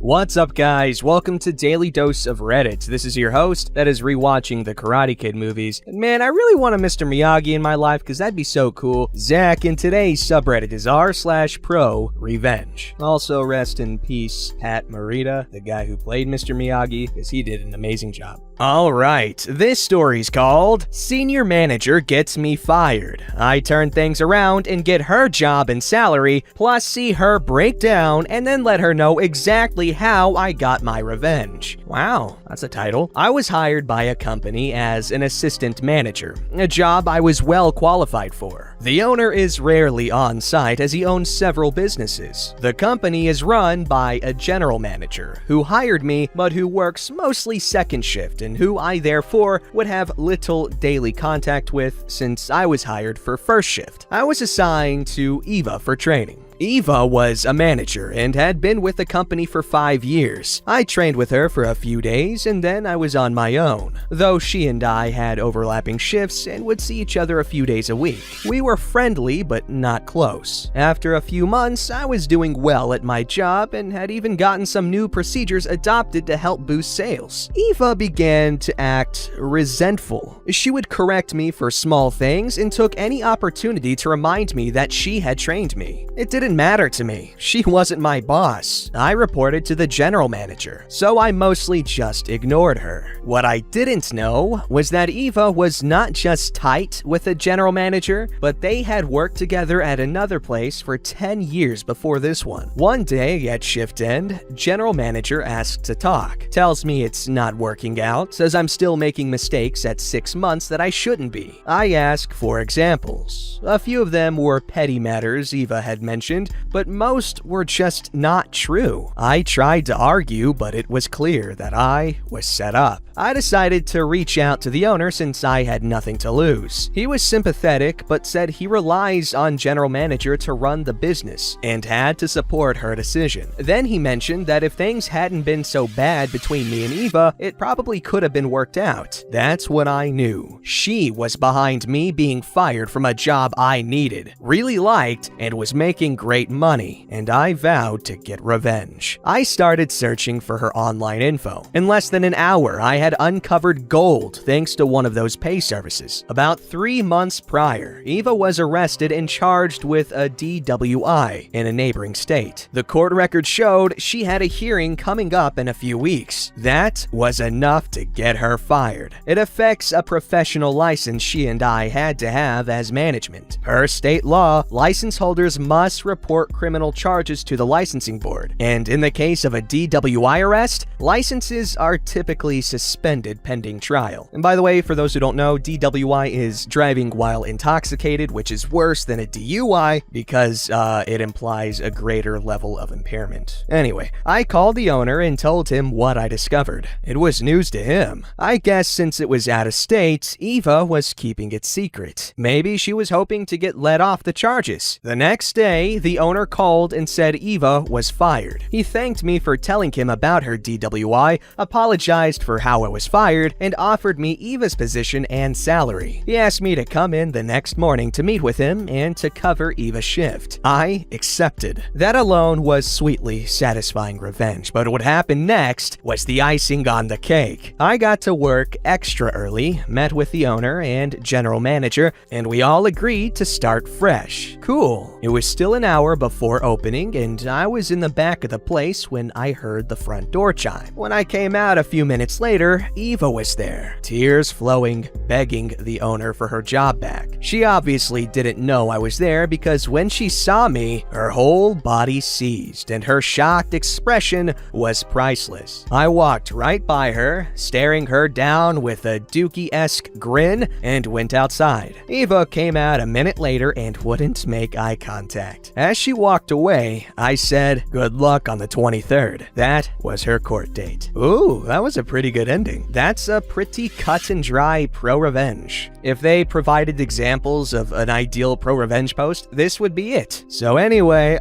What's up, guys? Welcome to Daily Dose of Reddit. This is your host that is rewatching the Karate Kid movies. And man, I really want a Mr. Miyagi in my life because that'd be so cool. Zach, and today's subreddit is r/ProRevenge. Also, rest in peace, Pat Morita, the guy who played Mr. Miyagi, because he did an amazing job. Alright, this story's called Senior Manager Gets Me Fired. I turn things around and get her job and salary, plus see her break down and then let her know exactly how I got my revenge. Wow, that's a title. I was hired by a company as an assistant manager, a job I was well qualified for. The owner is rarely on site as he owns several businesses. The company is run by a general manager who hired me but who works mostly second shift and who I therefore would have little daily contact with since I was hired for first shift. I was assigned to Eva for training. Eva was a manager and had been with the company for 5 years. I trained with her for a few days and then I was on my own, though she and I had overlapping shifts and would see each other a few days a week. We were friendly but not close. After a few months, I was doing well at my job and had even gotten some new procedures adopted to help boost sales. Eva began to act resentful. She would correct me for small things and took any opportunity to remind me that she had trained me. It didn't matter to me. She wasn't my boss. I reported to the general manager, so I mostly just ignored her. What I didn't know was that Eva was not just tight with the general manager, but they had worked together at another place for 10 years before this one. One day at shift end, general manager asks to talk, tells me it's not working out, says I'm still making mistakes at 6 months that I shouldn't be. I ask for examples. A few of them were petty matters Eva had mentioned, but most were just not true. I tried to argue, but it was clear that I was set up. I decided to reach out to the owner since I had nothing to lose. He was sympathetic, but said he relies on general manager to run the business and had to support her decision. Then he mentioned that if things hadn't been so bad between me and Eva, it probably could have been worked out. That's when I knew. She was behind me being fired from a job I needed, really liked, and was making great money, and I vowed to get revenge. I started searching for her online info. In less than an hour, I had uncovered gold thanks to one of those pay services. About 3 months prior, Eva was arrested and charged with a DWI in a neighboring state. The court record showed she had a hearing coming up in a few weeks. That was enough to get her fired. It affects a professional license she and I had to have as management. Per state law, license holders must report criminal charges to the licensing board, and in the case of a DWI arrest, licenses are typically suspended pending trial. And by the way, for those who don't know, DWI is driving while intoxicated, which is worse than a DUI because it implies a greater level of impairment. Anyway, I called the owner and told him what I discovered. It was news to him. I guess since it was out of state, Eva was keeping it secret. Maybe she was hoping to get let off the charges. The next day, the owner called and said Eva was fired. He thanked me for telling him about her DWI, apologized for how I was fired, and offered me Eva's position and salary. He asked me to come in the next morning to meet with him and to cover Eva's shift. I accepted. That alone was sweetly satisfying revenge, but what happened next was the icing on the cake. I got to work extra early, met with the owner and general manager, and we all agreed to start fresh. Cool. It was still an hour before opening, and I was in the back of the place when I heard the front door chime. When I came out a few minutes later, Eva was there, tears flowing, begging the owner for her job back. She obviously didn't know I was there because when she saw me, her whole body seized, and her shocked expression was priceless. I walked right by her, staring her down with a Dookie-esque grin, and went outside. Eva came out a minute later and wouldn't make eye contact. As she walked away, I said, "Good luck on the 23rd. That was her court date. Ooh, that was a pretty good ending. That's a pretty cut and dry pro-revenge. If they provided examples of an ideal pro-revenge post, this would be it. So anyway,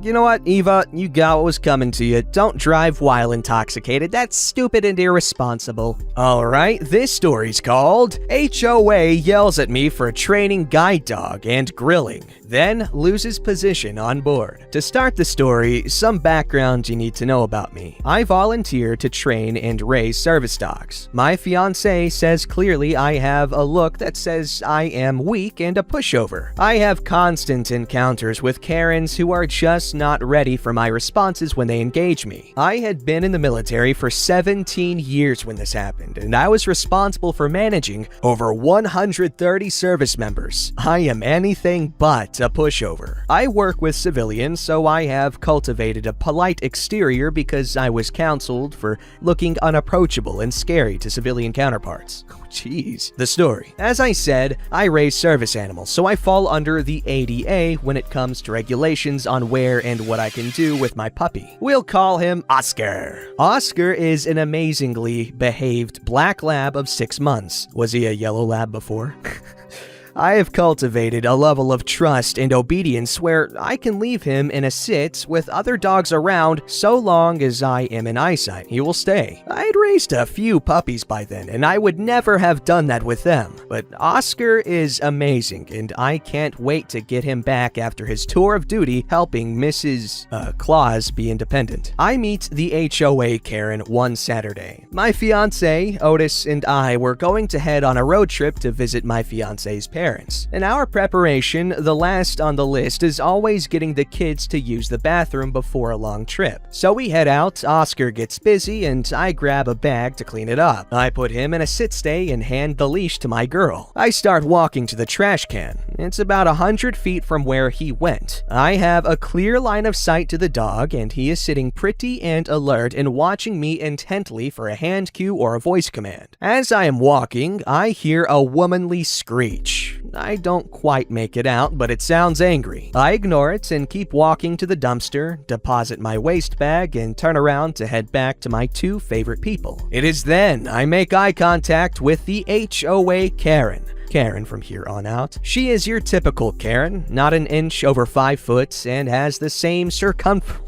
you know what, Eva, you got what was coming to you. Don't drive while intoxicated. That's stupid and irresponsible. Alright, this story's called HOA Yells at Me for Training Guide Dog and Grilling. then loses position on board. To start the story, some background you need to know about me. I volunteer to train and raise service dogs. My fiance says clearly I have a look that says I am weak and a pushover. I have constant encounters with Karens who are just not ready for my responses when they engage me. I had been in the military for 17 years when this happened, and I was responsible for managing over 130 service members. I am anything but a pushover. I work with civilians, so I have cultivated a polite exterior because I was counseled for looking unapproachable and scary to civilian counterparts. Jeez. The story. As I said, I raise service animals, so I fall under the ADA when it comes to regulations on where and what I can do with my puppy. We'll call him Oscar. Oscar is an amazingly behaved black lab of 6 months. Was he a yellow lab before? I have cultivated a level of trust and obedience where I can leave him in a sit with other dogs around so long as I am in eyesight. He will stay. I'd raised a few puppies by then, and I would never have done that with them. But Oscar is amazing, and I can't wait to get him back after his tour of duty helping Mrs. Claus be independent. I meet the HOA Karen one Saturday. My fiance, Otis, and I were going to head on a road trip to visit my fiance's parents. In our preparation, the last on the list is always getting the kids to use the bathroom before a long trip. So we head out, Oscar gets busy, and I grab a bag to clean it up. I put him in a sit-stay and hand the leash to my girl. I start walking to the trash can. It's about 100 feet from where he went. I have a clear line of sight to the dog, and he is sitting pretty and alert and watching me intently for a hand cue or a voice command. As I am walking, I hear a womanly screech. I don't quite make it out, but it sounds angry. I ignore it and keep walking to the dumpster, deposit my waste bag, and turn around to head back to my 2 favorite people. It is then I make eye contact with the HOA Karen. Karen from here on out. She is your typical Karen, not an inch over 5 foot, and has the same circumference.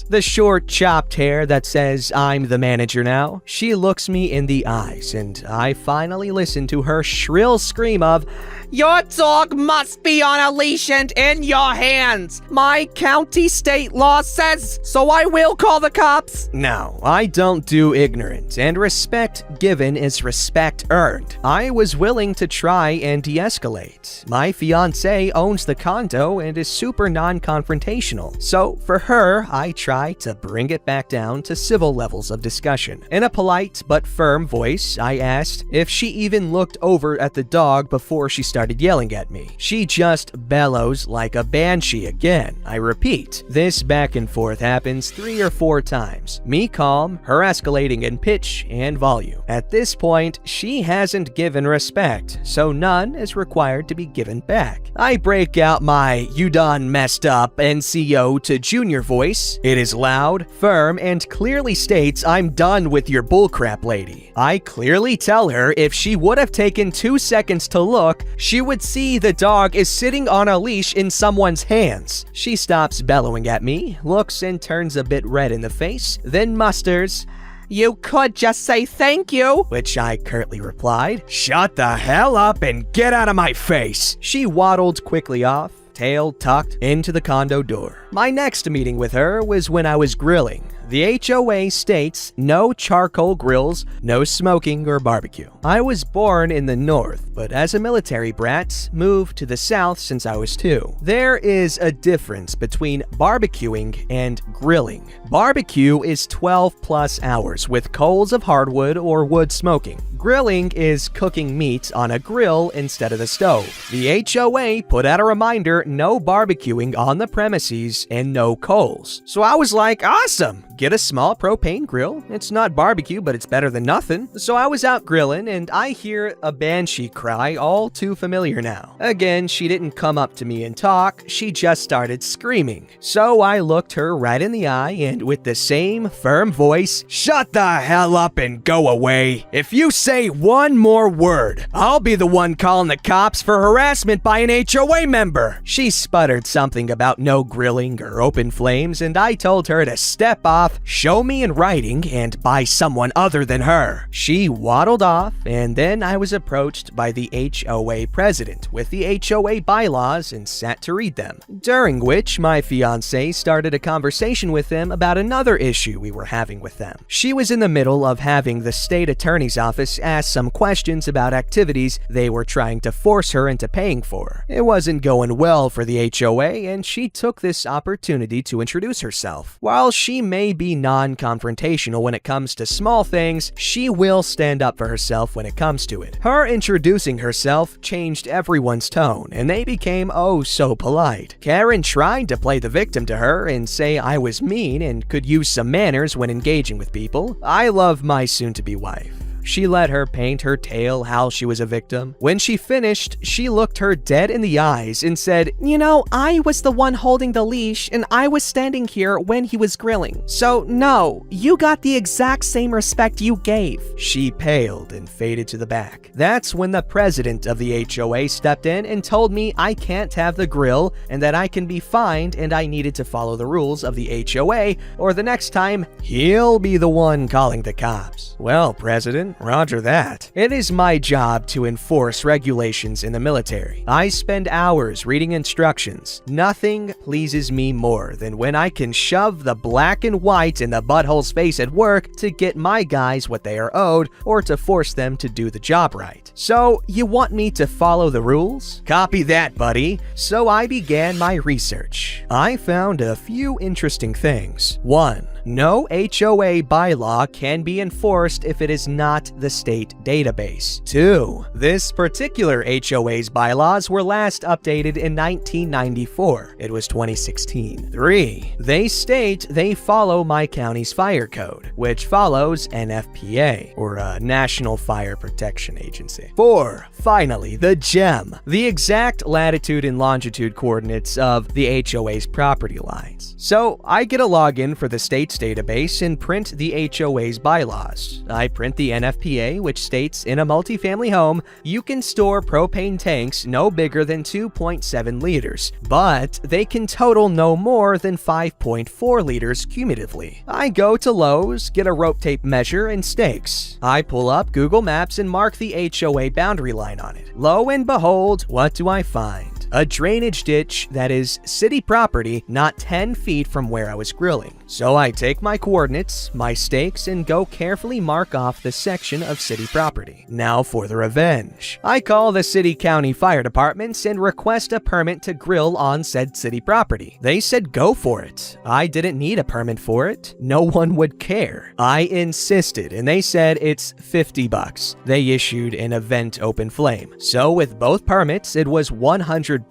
The short, chopped hair that says, "I'm the manager now." She looks me in the eyes, and I finally listen to her shrill scream of, "Your dog must be on a leash and in your hands. My county state law says, so I will call the cops." No, I don't do ignorant, and respect given is respect earned. I was willing to try and de-escalate. My fiancé owns the condo and is super non-confrontational. So for her, I try to bring it back down to civil levels of discussion. In a polite but firm voice, I asked if she even looked over at the dog before she started yelling at me. She just bellows like a banshee again. I repeat, this back and forth happens 3 or 4 times. Me calm, her escalating in pitch and volume. At this point, she hasn't given respect, so none is required to be given back. I break out my "you done messed up" NCO to junior voice. It is loud, firm, and clearly states I'm done with your bullcrap, lady. I clearly tell her if she would have taken 2 seconds to look, she would see the dog is sitting on a leash in someone's hands. She stops bellowing at me, looks and turns a bit red in the face, then musters, "You could just say thank you," which I curtly replied, "Shut the hell up and get out of my face." She waddled quickly off, tail tucked into the condo door. My next meeting with her was when I was grilling. The HOA states no charcoal grills, no smoking or barbecue. I was born in the north, but as a military brat, moved to the south since I was 2. There is a difference between barbecuing and grilling. Barbecue is 12+ hours with coals of hardwood or wood smoking. Grilling is cooking meat on a grill instead of the stove. The HOA put out a reminder, no barbecuing on the premises and no coals. So I was like, awesome! Get a small propane grill. It's not barbecue, but it's better than nothing. So I was out grilling, and I hear a banshee cry all too familiar now. Again, she didn't come up to me and talk, she just started screaming. So I looked her right in the eye, and with the same firm voice, "Shut the hell up and go away. If you say say one more word, I'll be the one calling the cops for harassment by an HOA member. She sputtered something about no grilling or open flames, and I told her to step off, show me in writing, and by someone other than her. She waddled off, and then I was approached by the HOA president with the HOA bylaws and sat to read them, during which my fiancée started a conversation with them about another issue we were having with them. She was in the middle of having the state attorney's office ask some questions about activities they were trying to force her into paying for. It wasn't going well for the HOA, and she took this opportunity to introduce herself. While she may be non-confrontational when it comes to small things, she will stand up for herself when it comes to it. Her introducing herself changed everyone's tone, and they became oh so polite. Karen tried to play the victim to her and say I was mean and could use some manners when engaging with people. I love my soon-to-be wife. She let her paint her tale how she was a victim. When she finished, she looked her dead in the eyes and said, "You know, I was the one holding the leash and I was standing here when he was grilling. So no, you got the exact same respect you gave." She paled and faded to the back. That's when the president of the HOA stepped in and told me I can't have the grill and that I can be fined and I needed to follow the rules of the HOA or the next time he'll be the one calling the cops. Well, President, roger that. It is my job to enforce regulations in the military. I spend hours reading instructions. Nothing pleases me more than when I can shove the black and white in the butthole's face at work to get my guys what they are owed or to force them to do the job right. So, you want me to follow the rules? Copy that, buddy. So I began my research. I found a few interesting things. 1. No HOA bylaw can be enforced if it is not the state database. 2. This particular HOA's bylaws were last updated in 1994. It was 2016. 3. They state they follow my county's fire code, which follows NFPA, or National Fire Protection Agency. 4. Finally, the gem. The exact latitude and longitude coordinates of the HOA's property lines. So, I get a login for the state's database and print the HOA's bylaws. I print the NFPA, which states in a multifamily home, you can store propane tanks no bigger than 2.7 liters, but they can total no more than 5.4 liters cumulatively. I go to Lowe's, get a rope tape measure and stakes. I pull up Google Maps and mark the HOA boundary line on it. Lo and behold, what do I find? A drainage ditch that is city property not 10 feet from where I was grilling. So I take my coordinates, my stakes, and go carefully mark off the section of city property. Now for the revenge. I call the city county fire departments and request a permit to grill on said city property. They said go for it. I didn't need a permit for it. No one would care. I insisted and they said it's $50. They issued an event open flame. So with both permits, it was $100,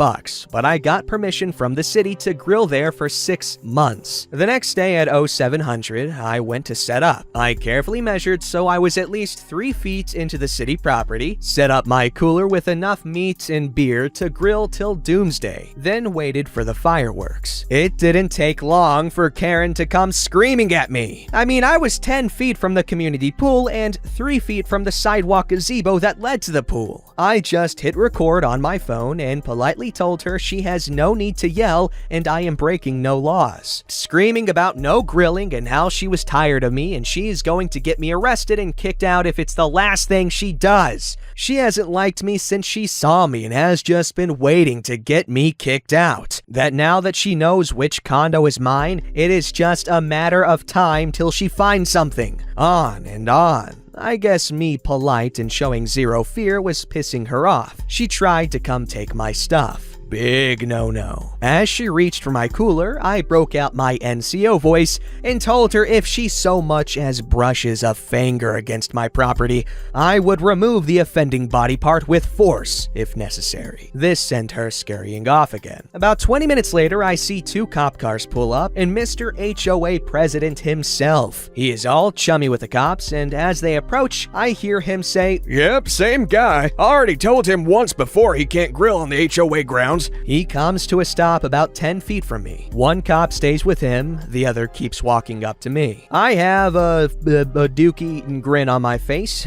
but I got permission from the city to grill there for 6 months. The next day at 0700, I went to set up. I carefully measured so I was at least 3 feet into the city property, set up my cooler with enough meat and beer to grill till doomsday, then waited for the fireworks. It didn't take long for Karen to come screaming at me. I mean, I was 10 feet from the community pool and 3 feet from the sidewalk gazebo that led to the pool. I just hit record on my phone and politely told her she has no need to yell and I am breaking no laws, screaming about no grilling and how she was tired of me and she is going to get me arrested and kicked out if it's the last thing she does. She hasn't liked me since she saw me and has just been waiting to get me kicked out. That now that she knows which condo is mine, it is just a matter of time till she finds something. On and on. I guess me polite and showing zero fear was pissing her off. She tried to come take my stuff. Big no-no. As she reached for my cooler, I broke out my NCO voice and told her if she so much as brushes a finger against my property, I would remove the offending body part with force, if necessary. This sent her scurrying off again. About 20 minutes later, I see 2 cop cars pull up and Mr. HOA president himself. He is all chummy with the cops, and as they approach, I hear him say, "Yep, same guy. Already told him once before he can't grill on the HOA grounds. grounds. He comes to a stop about 10 feet from me. One cop stays with him, the other keeps walking up to me. I have a dookie grin on my face.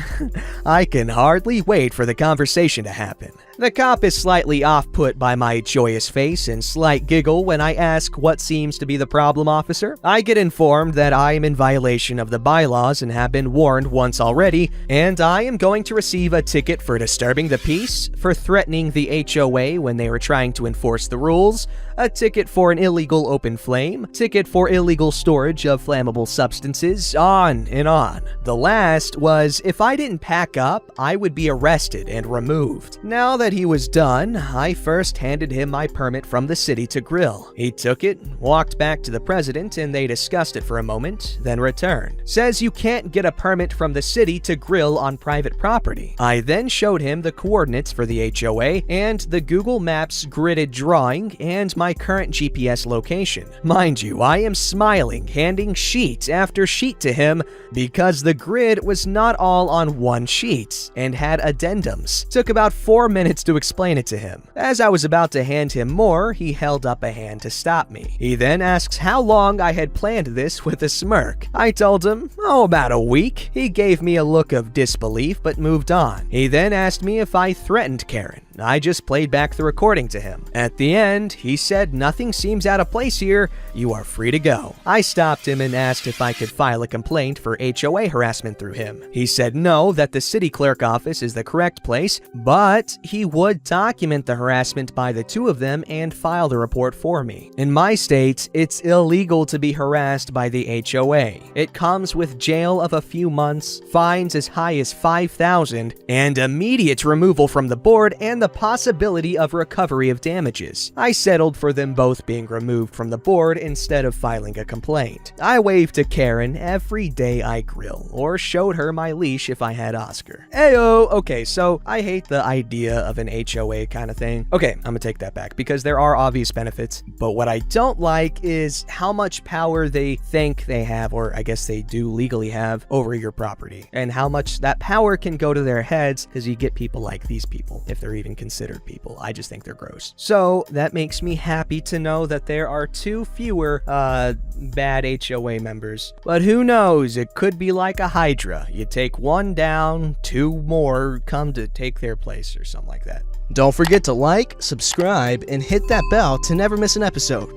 I can hardly wait for the conversation to happen. The cop is slightly off-put by my joyous face and slight giggle when I ask what seems to be the problem, officer. I get informed that I am in violation of the bylaws and have been warned once already, and I am going to receive a ticket for disturbing the peace, for threatening the HOA when they were trying to enforce the rules, a ticket for an illegal open flame, ticket for illegal storage of flammable substances, on and on. The last was if I didn't pack up, I would be arrested and removed. Now that he was done, I first handed him my permit from the city to grill. He took it, walked back to the president, and they discussed it for a moment, then returned. Says you can't get a permit from the city to grill on private property. I then showed him the coordinates for the HOA and the Google Maps gridded drawing and my current GPS location. Mind you, I am smiling, handing sheet after sheet to him because the grid was not all on one sheet and had addendums. Took about 4 minutes to explain it to him. As I was about to hand him more, he held up a hand to stop me. He then asks how long I had planned this with a smirk. I told him, about a week. He gave me a look of disbelief but moved on. He then asked me if I threatened Karen. I just played back the recording to him. At the end, he said nothing seems out of place here, you are free to go. I stopped him and asked if I could file a complaint for HOA harassment through him. He said no, that the city clerk office is the correct place, but he would document the harassment by the two of them and file the report for me. In my state, it's illegal to be harassed by the HOA. It comes with jail of a few months, fines as high as $5,000, and immediate removal from the board and the possibility of recovery of damages. I settled for them both being removed from the board instead of filing a complaint. I waved to Karen every day I grill, or showed her my leash if I had Oscar. Ayo! Okay, so I hate the idea of an HOA kind of thing. Okay, I'm gonna take that back because there are obvious benefits, but what I don't like is how much power they think they have, or I guess they do legally have, over your property, and how much that power can go to their heads because you get people like these people, if they're even considered people. I just think they're gross. So that makes me happy to know that there are 2 fewer bad HOA members. But who knows, it could be like a Hydra. You take 1 down, 2 more come to take their place or something like that. Don't forget to like, subscribe, and hit that bell to never miss an episode.